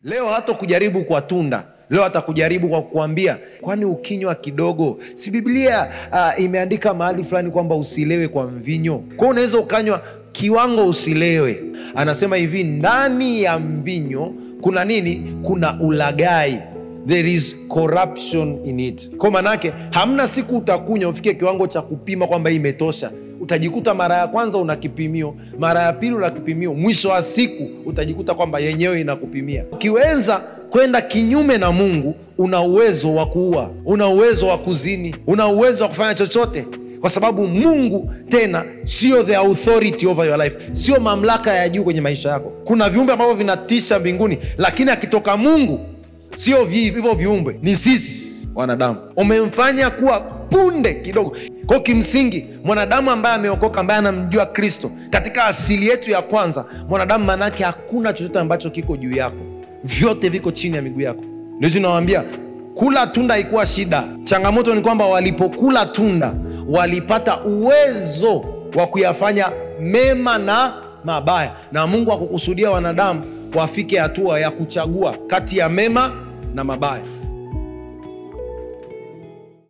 Leo hata kujaribu kwa tunda, leo hata kujaribu kwa kuambia, kwani ukinywa kidogo, si Biblia imeandika mahali fulani kwamba usilewe kwa mvinyo? Kwa unaweza ukanywa kiwango, usilewe. Anasema hivi, ndani ya mvinyo kuna nini? Kuna ulaghai. There is corruption in it. Kwa manake hamna siku utakunywa ufike kiwango cha kupima kwamba imetosha. Utajikuta mara ya kwanza una kipimio, mara ya pili una kipimio, mwisho wa siku utajikuta kwamba yenyewe inakupimia. Ukiweza kwenda kinyume na Mungu, una uwezo wa kuua, una uwezo wa kuzini, una uwezo wa kufanya chochote, kwa sababu Mungu tena sio the authority over your life, sio mamlaka ya juu kwenye maisha yako. Kuna viumbe ambavyo vinatisha mbinguni, lakini akitoka Mungu sio hivyo viumbe, ni sisi wanadamu. Umemfanya kuwa punde kidogo. Kwa kimsingi, mwanadamu ambaye ameokoka, ambaye anamjua Kristo, katika asili yetu ya kwanza, mwanadamu manake hakuna chochote ambacho kiko juu yako, vyote viko chini ya miguu yako. Ndio tunawaambia kula tunda haikuwa shida. Changamoto ni kwamba walipokula tunda walipata uwezo wa kuyafanya mema na mabaya, na Mungu hakukusudia wanadamu wafike hatua ya kuchagua kati ya mema na mabaya.